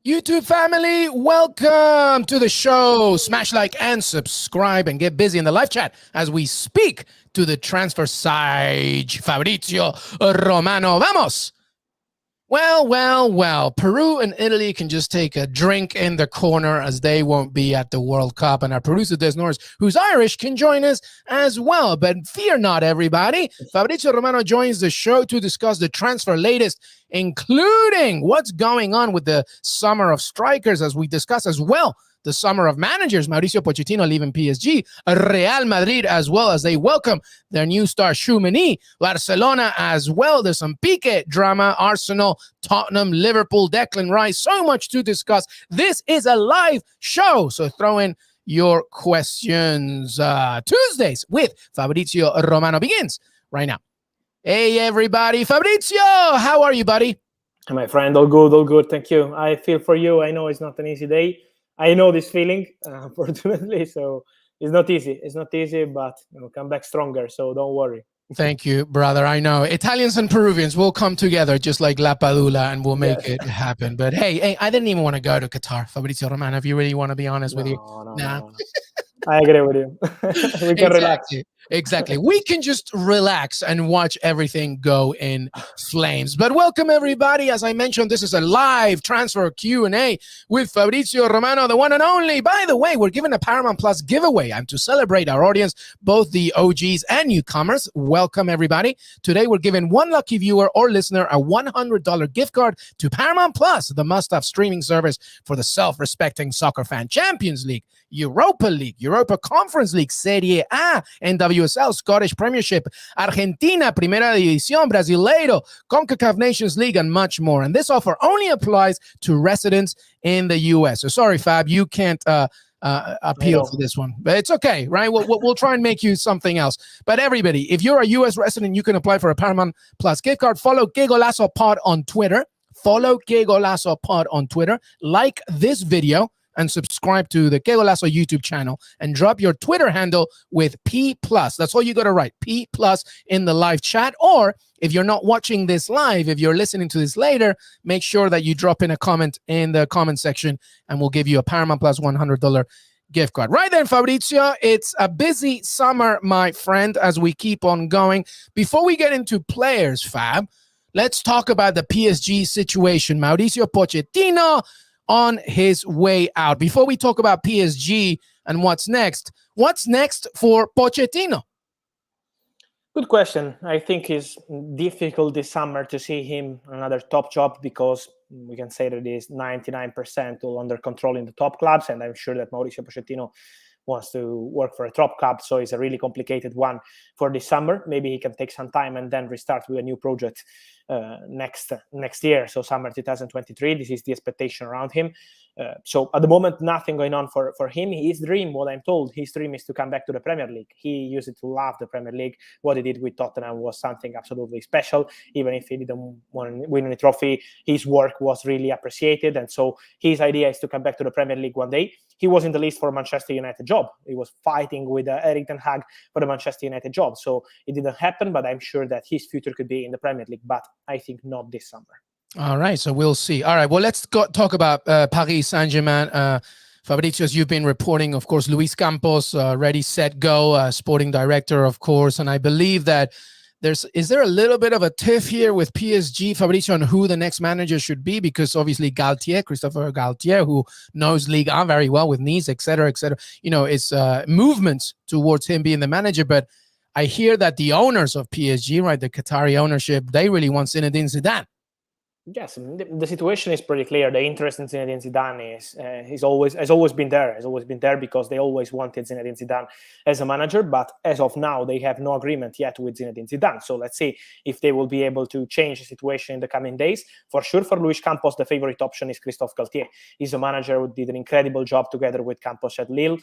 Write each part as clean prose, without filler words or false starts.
YouTube family, welcome to the show. Smash like and subscribe and get busy in the live chat as we speak to the transfer side. Fabrizio Romano. Vamos! Well. Peru and Italy can just take a drink in the corner as they won't be at the World Cup. And our producer, Des Norris, who's Irish, can join us as well. But fear not, everybody. Fabrizio Romano joins the show to discuss the transfer latest, including what's going on with the summer of strikers, as we discuss as well the summer of managers. Mauricio Pochettino leaving PSG, Real Madrid as well, as they welcome their new star Tchouameni, Barcelona as well. There's some Pique drama, Arsenal, Tottenham, Liverpool, Declan Rice, so much to discuss. This is a live show, so throw in your questions. Tuesdays with Fabrizio Romano begins right now. Hey everybody, Fabrizio, how are you, buddy? My friend, all good, thank you. I feel for you. I know it's not an easy day. I know this feeling, unfortunately, so it's not easy, but come back stronger, so don't worry. Thank you, brother. I know Italians and Peruvians will come together just like La Padula and we'll make it happen. But hey, I didn't even want to go to Qatar, Fabrizio Romano, if you really want to be honest with you. No. I agree with you. We can relax. Exactly. We can just relax and watch everything go in flames. But welcome, everybody. As I mentioned, this is a live transfer Q&A with Fabrizio Romano, the one and only. By the way, we're giving a Paramount Plus giveaway. And to celebrate our audience, both the OGs and newcomers, welcome, everybody. Today, we're giving one lucky viewer or listener a $100 gift card to Paramount Plus, the must-have streaming service for the self-respecting soccer fan. Champions League, Europa League, Europa Conference League, Serie A, NWSL, Scottish Premiership, Argentina, Primera División, Brasileiro, CONCACAF Nations League, and much more. And this offer only applies to residents in the U.S. So sorry, Fab, you can't appeal for this one, but it's okay, right? We'll try and make you something else. But everybody, if you're a U.S. resident, you can apply for a Paramount Plus gift card. Follow Qué Golazo Pod on Twitter. Like this video and subscribe to the Qué Golazo YouTube channel and drop your Twitter handle with P+. That's all you got to write, P+ in the live chat. Or if you're not watching this live, if you're listening to this later, make sure that you drop in a comment in the comment section and we'll give you a Paramount Plus $100 gift card. Right then, Fabrizio, it's a busy summer, my friend, as we keep on going. Before we get into players, Fab, let's talk about the PSG situation. Mauricio Pochettino on his way out. Before we talk about PSG and what's next for Pochettino? Good question. I think it's difficult this summer to see him another top job because we can say that it is 99% all under control in the top clubs, and I'm sure that Mauricio Pochettino wants to work for a top club, so it's a really complicated one for this summer. Maybe he can take some time and then restart with a new project next year, so summer 2023. This is the expectation around him. So at the moment, nothing going on for him. His dream, what I'm told, his dream is to come back to the Premier League. He used to love the Premier League. What he did with Tottenham was something absolutely special. Even if he didn't win any trophy, his work was really appreciated. And so his idea is to come back to the Premier League one day. He was in the list for a Manchester United job. He was fighting with Erik ten Hag for the Manchester United job. So it didn't happen, but I'm sure that his future could be in the Premier League. But I think not this summer. All right, so we'll see. All right, well, let's talk about Paris Saint-Germain. Fabrizio, as you've been reporting, of course, Luis Campos, ready, set, go, sporting director, of course. And I believe that is there a little bit of a tiff here with PSG, Fabrizio, on who the next manager should be? Because obviously Christopher Galtier, who knows Ligue 1 very well with Nice, et cetera, is movements towards him being the manager. But I hear that the owners of PSG, right, the Qatari ownership, they really want Zinedine Zidane. Yes, the situation is pretty clear. The interest in Zinedine Zidane has always been there because they always wanted Zinedine Zidane as a manager. But as of now, they have no agreement yet with Zinedine Zidane. So let's see if they will be able to change the situation in the coming days. For sure, for Luis Campos, the favorite option is Christophe Galtier. He's a manager who did an incredible job together with Campos at Lille.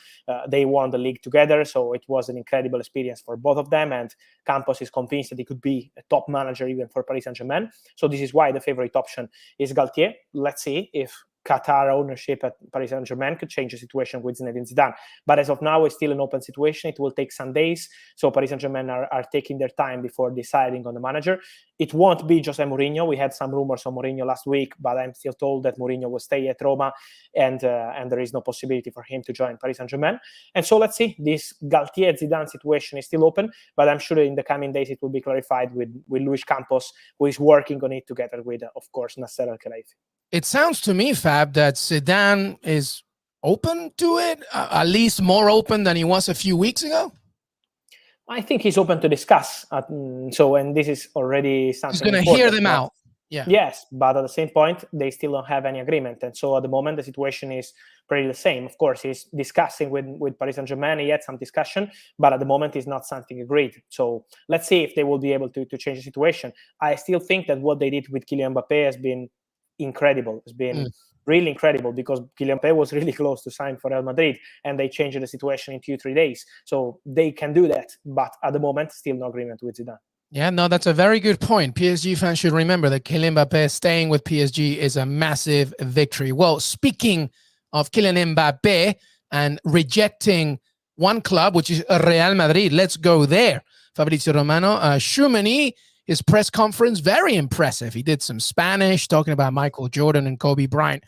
They won the league together, so it was an incredible experience for both of them. And Campos is convinced that he could be a top manager even for Paris Saint-Germain. So this is why the favorite option is Galtier. Let's see if Qatar ownership at Paris Saint-Germain could change the situation with Zinedine Zidane. But as of now, it's still an open situation. It will take some days. So Paris Saint-Germain are taking their time before deciding on the manager. It won't be Jose Mourinho. We had some rumors on Mourinho last week, but I'm still told that Mourinho will stay at Roma, and there is no possibility for him to join Paris Saint-Germain. And so let's see. This Galtier-Zidane situation is still open, but I'm sure in the coming days it will be clarified with Luis Campos, who is working on it together with, of course, Nasser Al-Khelaifi. It sounds to me, Fab, that Zidane is open to it, at least more open than he was a few weeks ago. I think he's open to discuss. And this is already something. He's going to hear them out. Yeah. Yes, but at the same point, they still don't have any agreement. And so at the moment, the situation is pretty the same. Of course, he's discussing with Paris Saint-Germain. He had some discussion, but at the moment, it's not something agreed. So let's see if they will be able to change the situation. I still think that what they did with Kylian Mbappé has been incredible. It's been really incredible, because Kylian Mbappé was really close to sign for Real Madrid, and they changed the situation in 2-3 days. So they can do that, but at the moment, still no agreement with Zidane. Yeah, no, that's a very good point. PSG fans should remember that Kylian Mbappé staying with PSG is a massive victory. Well, speaking of Kylian Mbappé and rejecting one club, which is Real Madrid, let's go there. Fabrizio Romano, Tchouameni, his press conference, very impressive. He did some Spanish, talking about Michael Jordan and Kobe Bryant,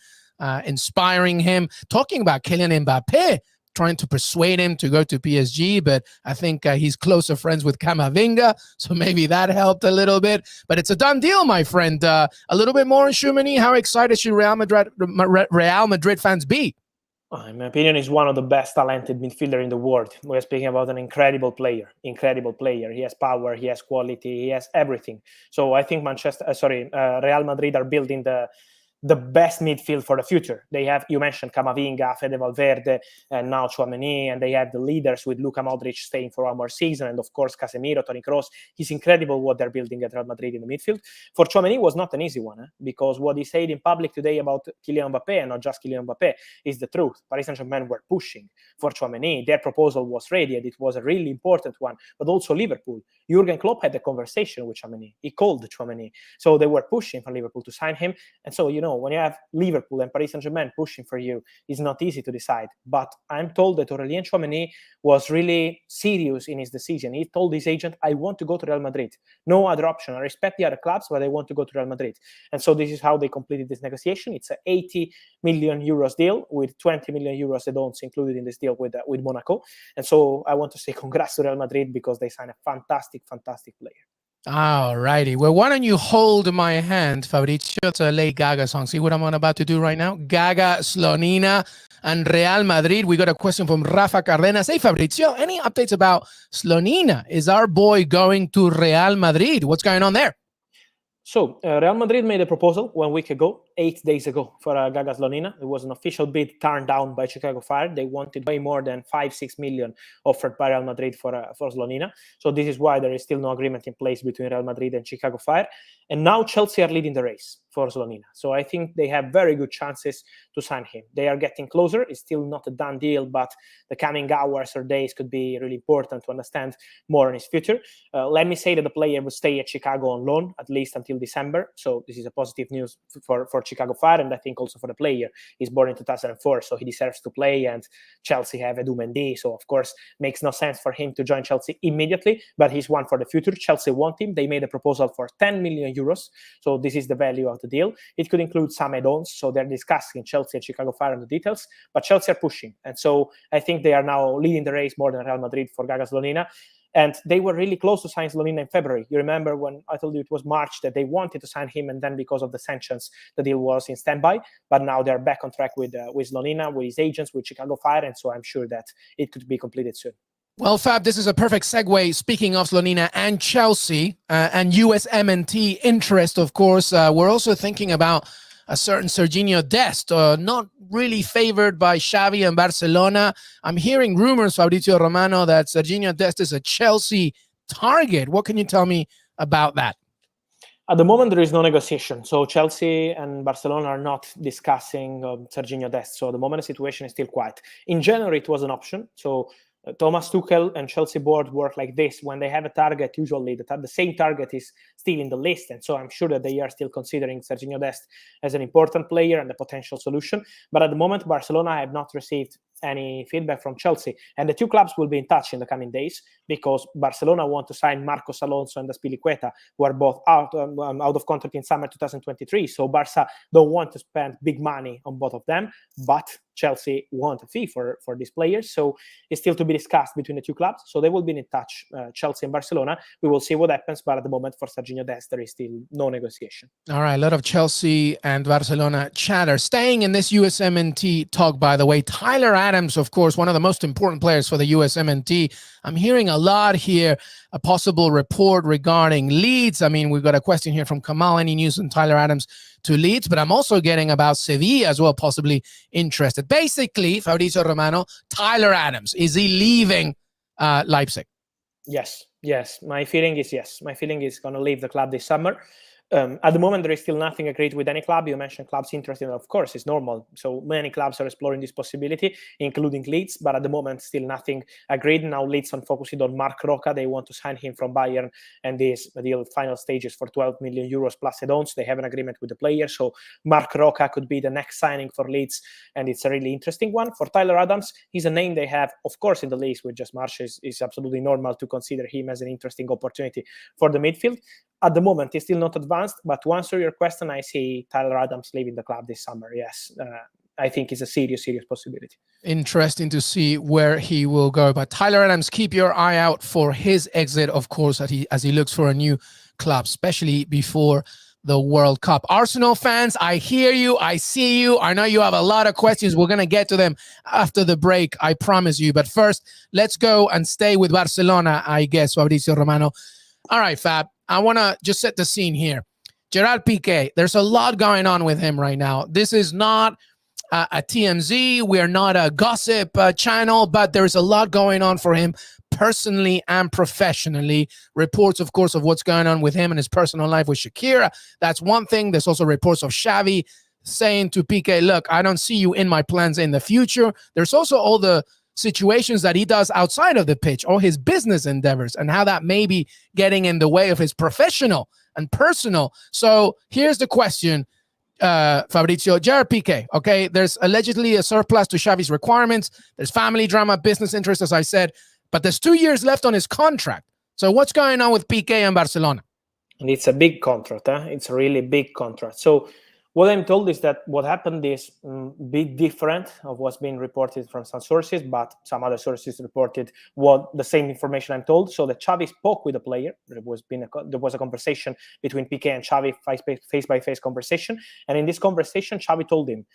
inspiring him, talking about Kylian Mbappé, trying to persuade him to go to PSG, but I think he's closer friends with Camavinga, so maybe that helped a little bit. But it's a done deal, my friend. A little bit more on Tchouameni. How excited should Real Madrid fans be? In my opinion, he's one of the best talented midfielder in the world. We're speaking about an incredible player. He has power, he has quality, he has everything. So I think Real Madrid are building the best midfield for the future. They have, you mentioned Camavinga, Fede Valverde, and now Tchouameni, and they have the leaders with Luka Modric staying for one more season, and of course Casemiro, Toni Kroos. It's incredible what they're building at Real Madrid in the midfield. For Tchouameni, was not an easy one, because what he said in public today about Kylian Mbappé, and not just Kylian Mbappé, is the truth. Paris Saint-Germain were pushing for Tchouameni. Their proposal was ready, and it was a really important one, but also Liverpool. Jurgen Klopp had a conversation with Tchouameni. He called Tchouameni. So they were pushing for Liverpool to sign him. And so, when you have Liverpool and Paris Saint-Germain pushing for you, it's not easy to decide. But I'm told that Aurélien Tchouameni was really serious in his decision. He told his agent, I want to go to Real Madrid. No other option. I respect the other clubs, but I want to go to Real Madrid. And so this is how they completed this negotiation. It's an 80 million euros deal with 20 million euros add-ons included in this deal with Monaco. And so I want to say congrats to Real Madrid, because they signed a fantastic player. All righty. Well, why don't you hold my hand, Fabrizio, to lay Gaga song. See what I'm about to do right now? Gaga, Slonina, and Real Madrid. We got a question from Rafa Cardenas. Hey, Fabrizio, any updates about Slonina? Is our boy going to Real Madrid? What's going on there? So Real Madrid made a proposal 1 week ago, 8 days ago, for Gaga Slonina. It was an official bid turned down by Chicago Fire. They wanted way more than 5-6 million offered by Real Madrid for Slonina. So this is why there is still no agreement in place between Real Madrid and Chicago Fire. And now Chelsea are leading the race for Slonina. So I think they have very good chances to sign him. They are getting closer. It's still not a done deal, but the coming hours or days could be really important to understand more on his future. Let me say that the player will stay at Chicago on loan, at least until December. So this is a positive news for Chicago Fire, and I think also for the player. He's born in 2004, so he deserves to play, and Chelsea have USMNT. So of course, makes no sense for him to join Chelsea immediately, but he's one for the future. Chelsea want him. They made a proposal for 10 million euros. So this is the value of the deal. It could include some add-ons. So they're discussing Chelsea and Chicago Fire on the details, but Chelsea are pushing. And so I think they are now leading the race more than Real Madrid for Gaga Slonina. And they were really close to sign Slonina in February. You remember when I told you it was March that they wanted to sign him, and then because of the sanctions, the deal was in standby. But now they're back on track with Slonina, with his agents, with Chicago Fire, and so I'm sure that it could be completed soon. Well, Fab, this is a perfect segue. Speaking of Slonina and Chelsea and USMNT interest, of course, we're also thinking about a certain Sergino Dest, not really favored by Xavi and Barcelona. I'm hearing rumors, Fabrizio Romano, that Sergino Dest is a Chelsea target. What can you tell me about that? At the moment, there is no negotiation. So Chelsea and Barcelona are not discussing Sergino Dest. So at the moment, the situation is still quiet. In January, it was an option. So Thomas Tuchel and Chelsea board work like this. When they have a target, usually the same target is still in the list. And so I'm sure that they are still considering Sergino Dest as an important player and a potential solution. But at the moment, Barcelona have not received any feedback from Chelsea. And the two clubs will be in touch in the coming days, because Barcelona want to sign Marcos Alonso and Azpilicueta, who are both out of contract in summer 2023. So Barça don't want to spend big money on both of them, but Chelsea want a fee for these players. So it's still to be discussed between the two clubs. So they will be in touch, Chelsea and Barcelona. We will see what happens, but at the moment for Sergino Dest, there is still no negotiation. All right, a lot of Chelsea and Barcelona chatter. Staying in this USMNT talk, by the way, Tyler Adams, of course, one of the most important players for the USMNT. I'm hearing a lot here, a possible report regarding Leeds. I mean, we've got a question here from Kamal. Any news on Tyler Adams to Leeds? But I'm also getting about Sevilla as well, possibly interested. Basically, Fabrizio Romano, Tyler Adams, is he leaving Leipzig? Yes. My feeling is yes. My feeling is going to leave the club this summer. At the moment, there is still nothing agreed with any club. You mentioned clubs interested. Of course, it's normal. So many clubs are exploring this possibility, including Leeds. But at the moment, still nothing agreed. Now Leeds are focusing on Mark Roca. They want to sign him from Bayern, and this deal final stages for 12 million euros plus add-ons. They have an agreement with the player. So Mark Roca could be the next signing for Leeds, and it's a really interesting one. For Tyler Adams, he's a name they have, of course, in the list with just March. Is absolutely normal to consider him as an interesting opportunity for the midfield. At the moment, he's still not advanced, but to answer your question, I see Tyler Adams leaving the club this summer. Yes, I think it's a serious possibility. Interesting to see where he will go. But Tyler Adams, keep your eye out for his exit, of course, as he looks for a new club, especially before the World Cup. Arsenal fans, I hear you. I see you. I know you have a lot of questions. We're going to get to them after the break, I promise you. But first, let's go and stay with Barcelona, I guess, Fabrizio Romano. All right, Fab, I want to just set the scene here. Gerard Pique, there's a lot going on with him right now. This is not a TMZ. We're not a gossip channel, but there's a lot going on for him personally and professionally. Reports, of course, of what's going on with him and his personal life with Shakira. That's one thing. There's also reports of Xavi saying to Pique, look, I don't see you in my plans in the future. There's also all the situations that he does outside of the pitch, or his business endeavors, and how that may be getting in the way of his professional and personal. So here's the question, Fabrizio. Gerard Pique, okay, there's allegedly a surplus to Xavi's requirements. There's family drama, business interests, as I said, but there's 2 years left on his contract. So what's going on with Pique and Barcelona? And it's a big contract. It's a really big contract. So what I'm told is that what happened is a bit different of what's been reported from some sources, but some other sources reported the same information I'm told. So that Xavi spoke with the player. There was a conversation between Pique and Xavi, face-by-face conversation. And in this conversation, Xavi told him,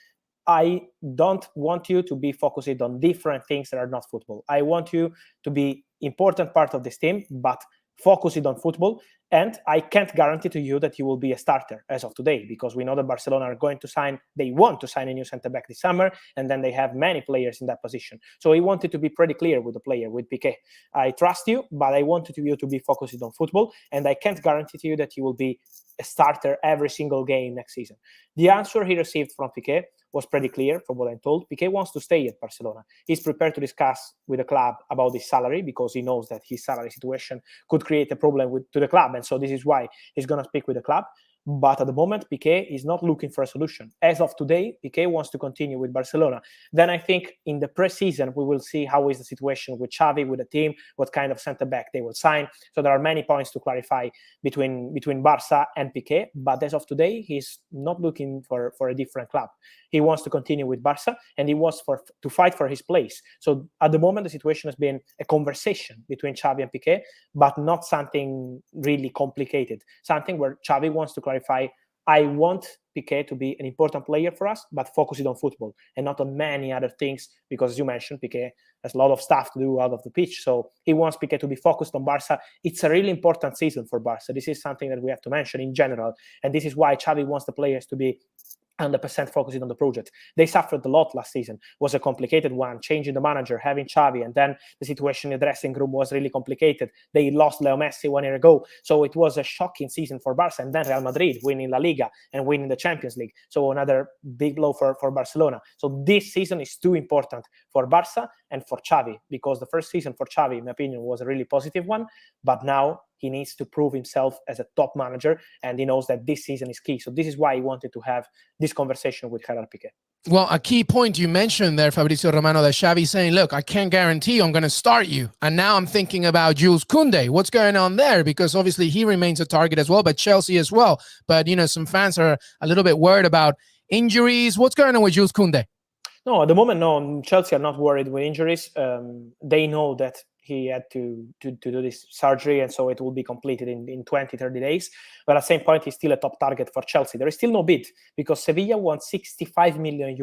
I don't want you to be focused on different things that are not football. I want you to be important part of this team, but focused on football. And I can't guarantee to you that you will be a starter as of today, because we know that Barcelona are going to they want to sign a new centre-back this summer, and then they have many players in that position. So he wanted to be pretty clear with the player, with Pique. I trust you, but I wanted you to be focused on football, and I can't guarantee to you that you will be a starter every single game next season. The answer he received from Pique was pretty clear from what I'm told. Pique wants to stay at Barcelona. He's prepared to discuss with the club about his salary, because he knows that his salary situation could create a problem to the club. And so this is why he's going to speak with the club. But at the moment, Pique is not looking for a solution. As of today, Pique wants to continue with Barcelona. Then I think in the pre-season, we will see how is the situation with Xavi, with the team, what kind of centre-back they will sign. So there are many points to clarify between Barça and Pique. But as of today, he's not looking for a different club. He wants to continue with Barça, and he wants to fight for his place. So at the moment, the situation has been a conversation between Xavi and Pique, but not something really complicated. Something where Xavi wants to clarify, I want Pique to be an important player for us, but focused on football and not on many other things, because as you mentioned, Pique has a lot of stuff to do out of the pitch. So he wants Pique to be focused on Barça. It's a really important season for Barça. This is something that we have to mention in general. And this is why Xavi wants the players to be 100% focusing on the project. They suffered a lot last season. It was a complicated one, changing the manager, having Xavi, and then the situation in the dressing room was really complicated. They lost Leo Messi 1 year ago. So it was a shocking season for Barça, and then Real Madrid winning La Liga and winning the Champions League. So another big blow for Barcelona. So this season is too important for Barça and for Xavi, because the first season for Xavi, in my opinion, was a really positive one. But now he needs to prove himself as a top manager, and he knows that this season is key. So this is why he wanted to have this conversation with Gerard Pique. Well, a key point you mentioned there, Fabrizio Romano, that Xavi's saying, look, I can't guarantee I'm going to start you. And now I'm thinking about Jules Koundé. What's going on there? Because obviously he remains a target as well, but Chelsea as well. But, some fans are a little bit worried about injuries. What's going on with Jules Koundé? No, at the moment, no. Chelsea are not worried with injuries. They know that he had to do this surgery, and so it will be completed in 20, 30 days. But at the same point, he's still a top target for Chelsea. There is still no bid because Sevilla wants 65 million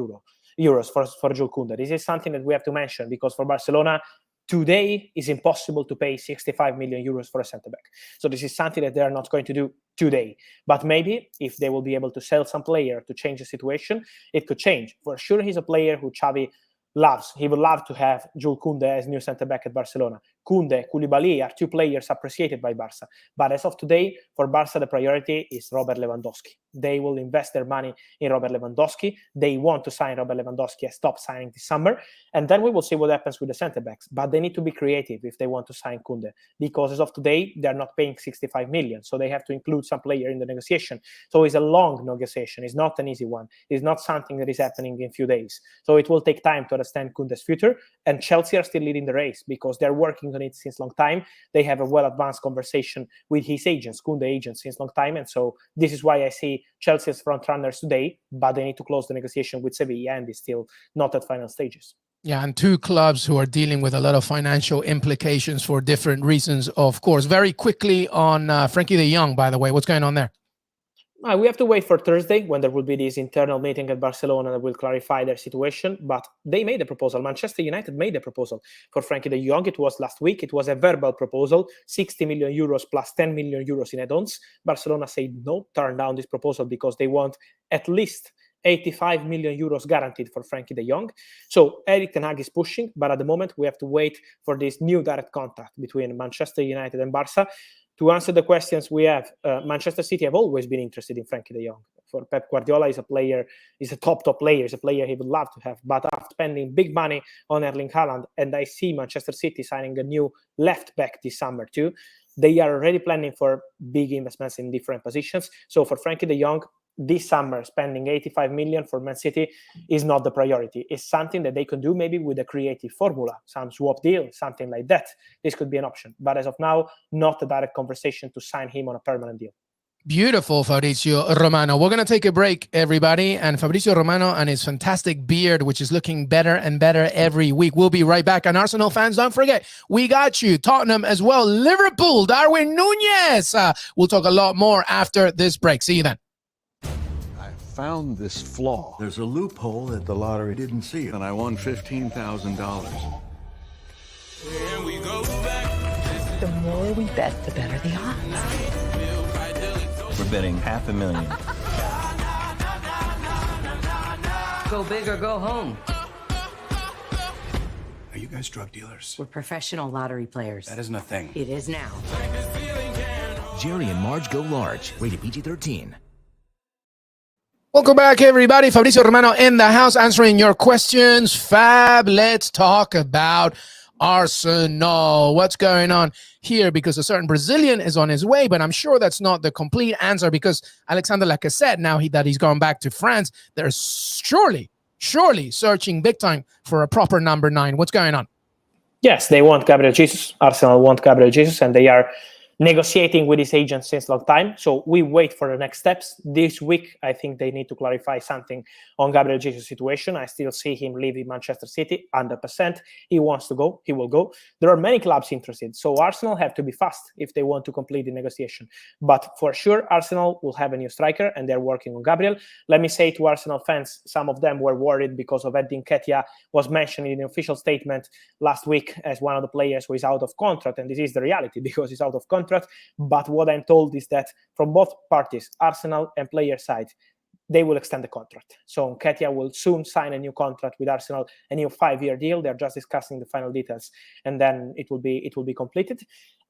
euros for Jules Koundé. This is something that we have to mention because for Barcelona, today is impossible to pay 65 million euros for a centre-back. So this is something that they are not going to do today. But maybe if they will be able to sell some player to change the situation, it could change. For sure, he's a player who Xavi loves. He would love to have Jules Koundé as new centre-back at Barcelona. Koundé, Koulibaly are two players appreciated by Barça. But as of today, for Barça, the priority is Robert Lewandowski. They will invest their money in Robert Lewandowski. They want to sign Robert Lewandowski as top signing this summer. And then we will see what happens with the centre-backs. But they need to be creative if they want to sign Koundé. Because as of today, they're not paying 65 million. So they have to include some player in the negotiation. So it's a long negotiation. It's not an easy one. It's not something that is happening in a few days. So it will take time to understand Koundé's future. And Chelsea are still leading the race because they're working on it since a long time. They have a well-advanced conversation with his agents, Koundé agents, since a long time. And so this is why I see Chelsea as front runners today, but they need to close the negotiation with Sevilla, and it's still not at final stages. Yeah, and two clubs who are dealing with a lot of financial implications for different reasons, of course. Very quickly on Frenkie de Jong, by the way, what's going on there? We have to wait for Thursday when there will be this internal meeting at Barcelona that will clarify their situation. But they made a proposal. Manchester United made a proposal for Frenkie de Jong. It was last week. It was a verbal proposal, 60 million euros plus 10 million euros in add-ons. Barcelona said no, turn down this proposal because they want at least 85 million euros guaranteed for Frenkie de Jong. So Erik ten Hag is pushing, but at the moment we have to wait for this new direct contact between Manchester United and Barça. To answer the questions we have, Manchester City have always been interested in Frenkie de Jong. For Pep Guardiola, is a top player, is a player he would love to have. But after spending big money on Erling Haaland, and I see Manchester City signing a new left back this summer too, they are already planning for big investments in different positions. So for Frenkie de Jong, this summer, spending 85 million for Man City is not the priority. It's something that they can do maybe with a creative formula, some swap deal, something like that. This could be an option. But as of now, not a direct conversation to sign him on a permanent deal. Beautiful, Fabrizio Romano. We're going to take a break, everybody. And Fabrizio Romano and his fantastic beard, which is looking better and better every week. We'll be right back. And Arsenal fans, don't forget, we got you. Tottenham as well. Liverpool, Darwin Nuñez. We'll talk a lot more after this break. See you then. Found this flaw. There's a loophole that the lottery didn't see, and I won $15,000. The more we bet, the better the odds. We're betting $500,000. Go big or go home. Are you guys drug dealers? We're professional lottery players. That isn't a thing. It is now. Jerry and Marge Go Large. Rated PG-13. Welcome back, everybody. Fabrizio Romano in the house answering your questions. Fab, let's talk about Arsenal. What's going on here? Because a certain Brazilian is on his way, but I'm sure that's not the complete answer because Alexander Lacazette, now that he's gone back to France, they're surely searching big time for a proper number 9. What's going on? Yes, they want Gabriel Jesus. Arsenal want Gabriel Jesus, and they are negotiating with his agent since a long time. So we wait for the next steps. This week, I think they need to clarify something on Gabriel Jesus' situation. I still see him leaving Manchester City 100%. He wants to go. He will go. There are many clubs interested. So Arsenal have to be fast if they want to complete the negotiation. But for sure, Arsenal will have a new striker, and they're working on Gabriel. Let me say to Arsenal fans, some of them were worried because of Edin Ketia was mentioned in the official statement last week as one of the players who is out of contract. And this is the reality because he's out of contract. But what I'm told is that from both parties, Arsenal and player side, they will extend the contract. So Nketiah will soon sign a new contract with Arsenal, a new 5-year deal. They're just discussing the final details, and then it will be completed.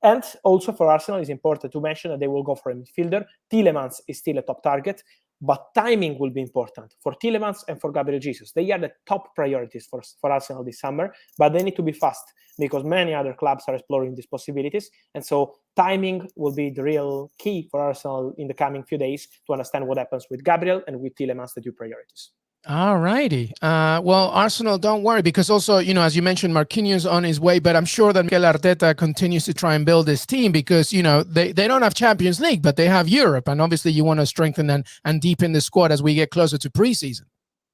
And also for Arsenal, it's important to mention that they will go for a midfielder. Tielemans is still a top target, but timing will be important for Tielemans and for Gabriel Jesus. They are the top priorities for Arsenal this summer, but they need to be fast because many other clubs are exploring these possibilities. And so timing will be the real key for Arsenal in the coming few days to understand what happens with Gabriel and with Tielemans, the two priorities. All righty. Well, Arsenal, don't worry, because also, as you mentioned, Marquinhos on his way, but I'm sure that Mikel Arteta continues to try and build this team because, they don't have Champions League, but they have Europe. And obviously you want to strengthen and deepen the squad as we get closer to preseason.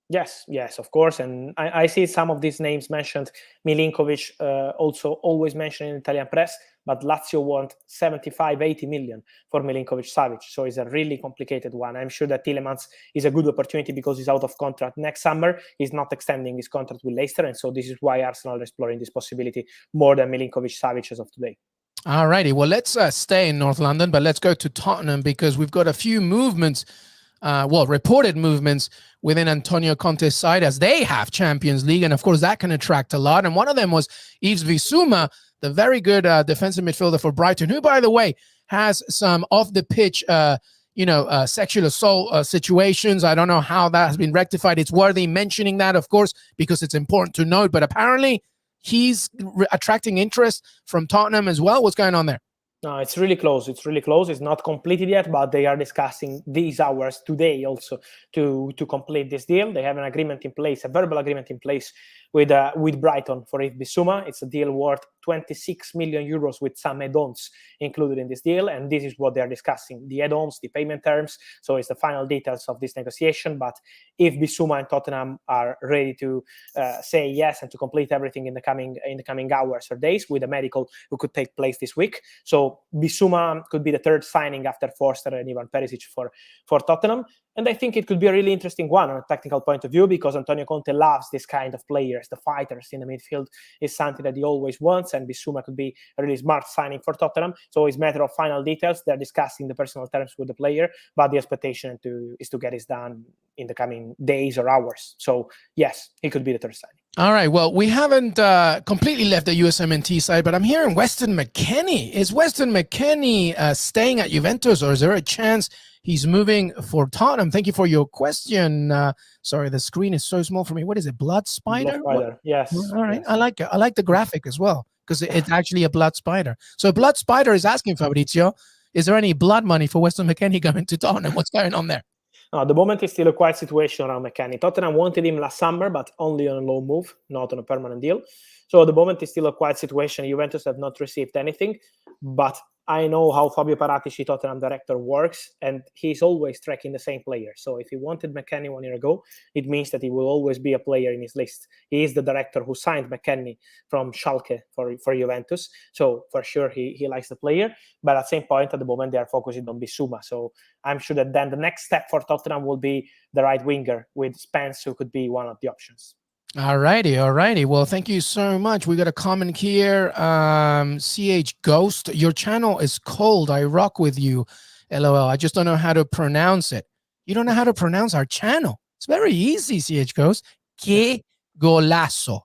Yes, of course. And I see some of these names mentioned. Milinkovic also always mentioned in Italian press, but Lazio want 75, 80 million for Milinkovic-Savic. So it's a really complicated one. I'm sure that Tielemans is a good opportunity because he's out of contract next summer. He's not extending his contract with Leicester. And so this is why Arsenal are exploring this possibility more than Milinkovic-Savic as of today. All righty. Well, let's stay in North London, but let's go to Tottenham because we've got a few movements, reported movements within Antonio Conte's side as they have Champions League. And of course, that can attract a lot. And one of them was Yves Bissouma, the very good defensive midfielder for Brighton, who, by the way, has some off-the-pitch, sexual assault situations. I don't know how that has been rectified. It's worthy mentioning that, of course, because it's important to note. But apparently, he's attracting interest from Tottenham as well. What's going on there? No, it's really close. It's not completed yet, but they are discussing these hours today also to complete this deal. They have an agreement in place, a verbal agreement in place with Brighton for Yves Bissouma. It's a deal worth 26 million euros with some add-ons included in this deal, and this is what they are discussing: the add-ons, the payment terms. So it's the final details of this negotiation. But if Bissouma and Tottenham are ready to say yes and to complete everything in the coming hours or days, with a medical who could take place this week, so Bissouma could be the third signing after Forster and Ivan Perisic for Tottenham. And I think it could be a really interesting one on a technical point of view because Antonio Conte loves this kind of players. The fighters in the midfield is something that he always wants, and Bissouma could be a really smart signing for Tottenham. So it's a matter of final details. They're discussing the personal terms with the player, but the expectation is to get this done in the coming days or hours. So yes, he could be the third signing. All right. Well, we haven't completely left the USMNT side, but I'm hearing Weston McKennie. Is Weston McKennie staying at Juventus, or is there a chance he's moving for Tottenham? Thank you for your question. Sorry, the screen is so small for me. What is it? Blood spider? Blood spider. Yes. All right. Yes. I like it. I like the graphic as well because it's actually a blood spider. So blood spider is asking Fabrizio, is there any blood money for Weston McKennie going to Tottenham? What's going on there? At the moment, it's still a quiet situation around McKennie. Tottenham wanted him last summer, but only on a loan move, not on a permanent deal. So at the moment, it's still a quiet situation. Juventus have not received anything, but I know how Fabio Paratici, Tottenham director, works, and he's always tracking the same player. So if he wanted McKennie 1 year ago, it means that he will always be a player in his list. He is the director who signed McKennie from Schalke for Juventus. So for sure, he likes the player. But at the same point, at the moment, they are focusing on Bissouma. So I'm sure that then the next step for Tottenham will be the right winger with Spence, who could be one of the options. All righty. Well, thank you so much. We got a comment here. CH Ghost, your channel is cold. I rock with you. LOL. I just don't know how to pronounce it. You don't know how to pronounce our channel. It's very easy, CH Ghost. Qué Golazo.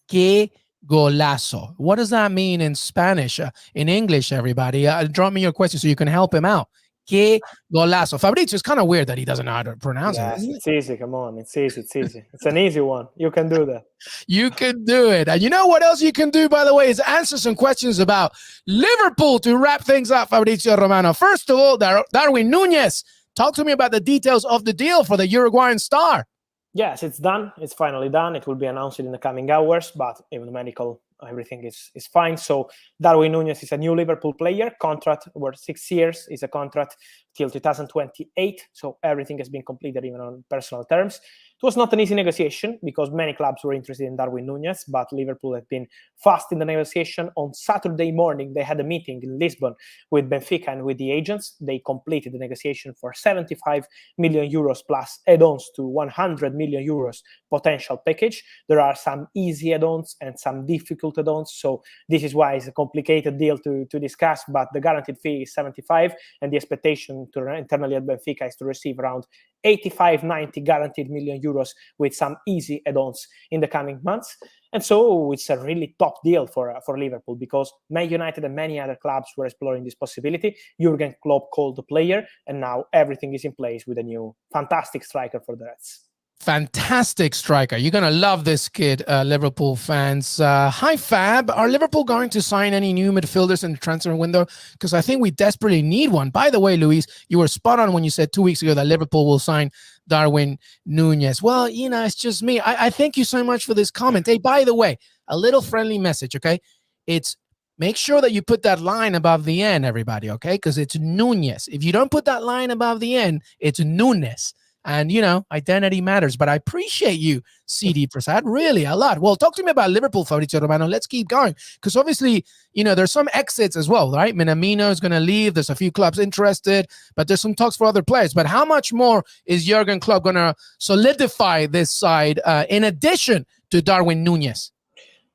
Qué Golazo. What does that mean in Spanish? In English, everybody? Drop me your question so you can help him out. Qué Golazo. Fabrizio, it's kind of weird that he doesn't know how to pronounce it. It's easy. Come on. It's easy. It's an easy one. You can do that. You can do it. And you know what else you can do, by the way, is answer some questions about Liverpool to wrap things up, Fabrizio Romano. First of all, Darwin Nuñez. Talk to me about the details of the deal for the Uruguayan star. Yes, it's done. It's finally done. It will be announced in the coming hours, but even the medical, everything is fine. So Darwin Nuñez is a new Liverpool player. Contract worth 6 years. Is a contract till 2028. So everything has been completed even on personal terms. It was not an easy negotiation because many clubs were interested in Darwin Nuñez, but Liverpool have been fast in the negotiation. On Saturday morning, they had a meeting in Lisbon with Benfica and with the agents. They completed the negotiation for 75 million euros plus add-ons to 100 million euros potential package. There are some easy add-ons and some difficult add-ons. So this is why it's a complicated deal to discuss, but the guaranteed fee is 75, and the expectation internally at Benfica is to receive around 85, 90 guaranteed million euros with some easy add-ons in the coming months. And so it's a really top deal for Liverpool because Man United and many other clubs were exploring this possibility. Jurgen Klopp called the player, and now everything is in place with a new fantastic striker for the Reds. Fantastic striker. You're going to love this kid, Liverpool fans. Hi, Fab. Are Liverpool going to sign any new midfielders in the transfer window? Because I think we desperately need one. By the way, Luis, you were spot on when you said 2 weeks ago that Liverpool will sign Darwin Nuñez. Well, it's just me. I thank you so much for this comment. Hey, by the way, a little friendly message, okay? It's make sure that you put that line above the N, everybody, okay? Because it's Nuñez. If you don't put that line above the N, it's Nuñez. And, identity matters. But I appreciate you, CD Prasad, really a lot. Well, talk to me about Liverpool, Fabrizio Romano. Let's keep going. Because obviously, there's some exits as well, right? Minamino is going to leave. There's a few clubs interested. But there's some talks for other players. But how much more is Jurgen Klopp going to solidify this side in addition to Darwin Nuñez?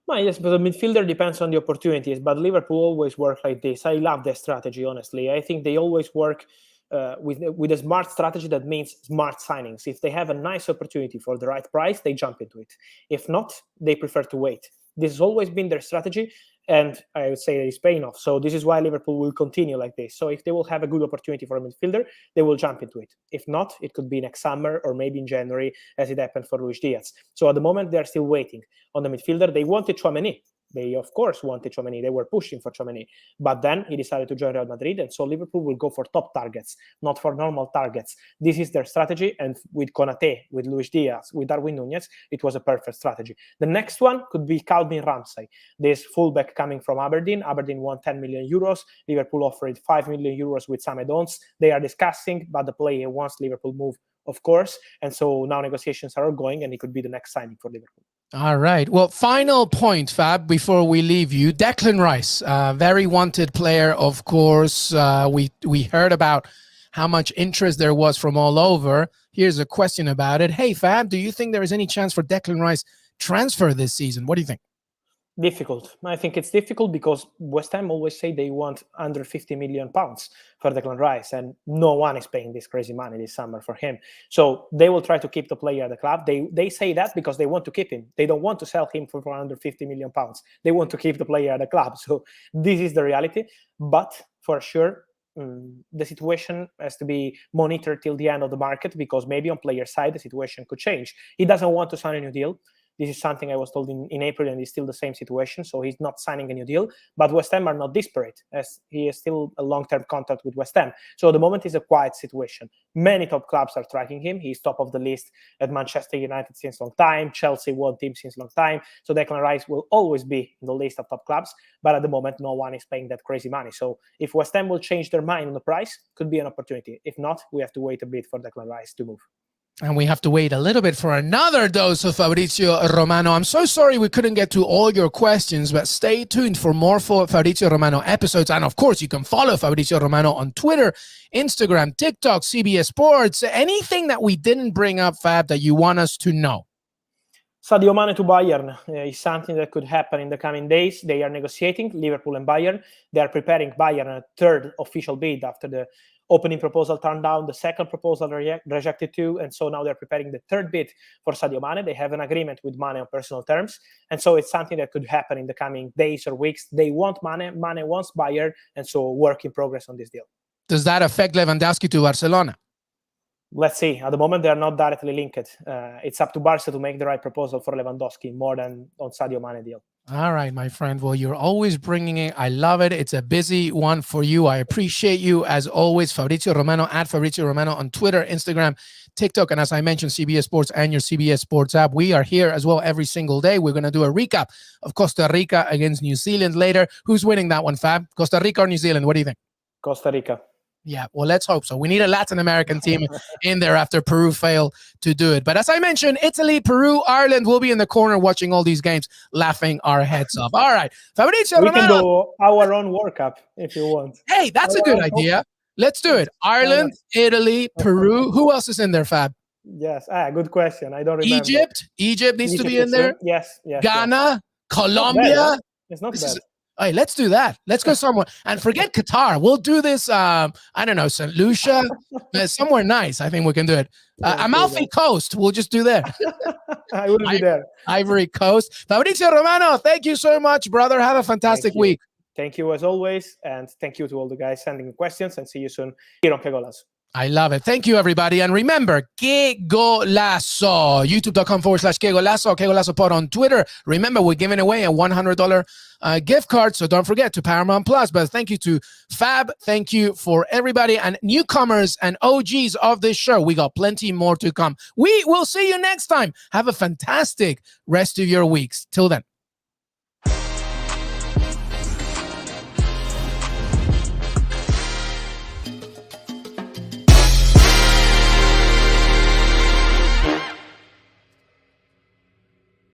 Well, yes, but the midfielder depends on the opportunities. But Liverpool always work like this. I love their strategy, honestly. I think they always work with a smart strategy that means smart signings. If they have a nice opportunity for the right price, they jump into it. If not, they prefer to wait. This has always been their strategy, and I would say it's paying off. So this is why Liverpool will continue like this. So if they will have a good opportunity for a midfielder, they will jump into it. If not, it could be next summer or maybe in January, as it happened for Luis Diaz. So at the moment, they're still waiting on the midfielder. They wanted Tchouameni. They, of course, wanted Tchouameni. They were pushing for Tchouameni. But then he decided to join Real Madrid, and so Liverpool will go for top targets, not for normal targets. This is their strategy, and with Konate, with Luis Diaz, with Darwin Nuñez, it was a perfect strategy. The next one could be Calvin Ramsey, this fullback coming from Aberdeen. Aberdeen won 10 million euros. Liverpool offered 5 million euros with some add-ons. They are discussing, but the player wants Liverpool move, of course. And so now negotiations are ongoing, and it could be the next signing for Liverpool. All right. Well, final point, Fab, before we leave you. Declan Rice, very wanted player, of course. We heard about how much interest there was from all over. Here's a question about it. Hey, Fab, do you think there is any chance for Declan Rice transfer this season? What do you think? Difficult. I think it's difficult because West Ham always say they want under 50 million pounds for Declan Rice, and no one is paying this crazy money this summer for him. So they will try to keep the player at the club. They say that because they want to keep him. They don't want to sell him for under 50 million pounds. They want to keep the player at the club. So this is the reality. But for sure, the situation has to be monitored till the end of the market, because maybe on player side, the situation could change. He doesn't want to sign a new deal. This is something I was told in April, and it's still the same situation. So he's not signing a new deal. But West Ham are not desperate, as he is still a long-term contract with West Ham. So at the moment, it's a quiet situation. Many top clubs are tracking him. He's top of the list at Manchester United since a long time. Chelsea want him since a long time. So Declan Rice will always be in the list of top clubs. But at the moment, no one is paying that crazy money. So if West Ham will change their mind on the price, could be an opportunity. If not, we have to wait a bit for Declan Rice to move. And we have to wait a little bit for another dose of Fabrizio Romano. I'm so sorry we couldn't get to all your questions, but stay tuned for more Fabrizio Romano episodes. And of course, you can follow Fabrizio Romano on Twitter, Instagram, TikTok, CBS Sports. Anything that we didn't bring up, Fab, that you want us to know? Sadio Mane to Bayern is something that could happen in the coming days. They are negotiating, Liverpool and Bayern. They are preparing Bayern a third official bid after the opening proposal turned down, the second proposal rejected too, and so now they're preparing the third bid for Sadio Mane. They have an agreement with Mane on personal terms, and so it's something that could happen in the coming days or weeks. They want Mane, Mane wants Bayern, and so work in progress on this deal. Does that affect Lewandowski to Barcelona? Let's see. At the moment, they are not directly linked. It's up to Barca to make the right proposal for Lewandowski more than on Sadio Mane deal. All right, my friend. Well, you're always bringing it. I love it. It's a busy one for you. I appreciate you as always. Fabrizio Romano, at Fabrizio Romano on Twitter, Instagram, TikTok, and as I mentioned, CBS Sports and your CBS Sports app. We are here as well every single day. We're going to do a recap of Costa Rica against New Zealand later. Who's winning that one, Fab? Costa Rica or New Zealand? What do you think? Costa Rica. Yeah, well, let's hope so. We need a Latin American team in there after Peru failed to do it. But as I mentioned, Italy, Peru, Ireland will be in the corner watching all these games, laughing our heads off. All right, Fabrizio Romano. We can go our own World Cup if you want. Hey, that's a good idea. Let's do it. Ireland, Italy, Peru. Who else is in there, Fab? Yes, good question. I don't remember. Egypt needs to be in there. Yes. Ghana, Colombia. It's not bad. Hey, let's do that. Let's go somewhere. And forget Qatar. We'll do this, I don't know, St. Lucia, somewhere nice. I think we can do it. Amalfi Coast. We'll just do that. I will be there. Ivory Coast. Fabrizio Romano, thank you so much, brother. Have a fantastic week. Thank you as always. And thank you to all the guys sending questions. And see you soon here on Qué Golazo. I love it. Thank you, everybody. And remember, Qué Golazo, youtube.com/Qué Golazo, Qué Golazo Pod on Twitter. Remember, we're giving away a $100 gift card, so don't forget to Paramount Plus. But thank you to Fab. Thank you for everybody and newcomers and OGs of this show. We got plenty more to come. We will see you next time. Have a fantastic rest of your weeks. Till then.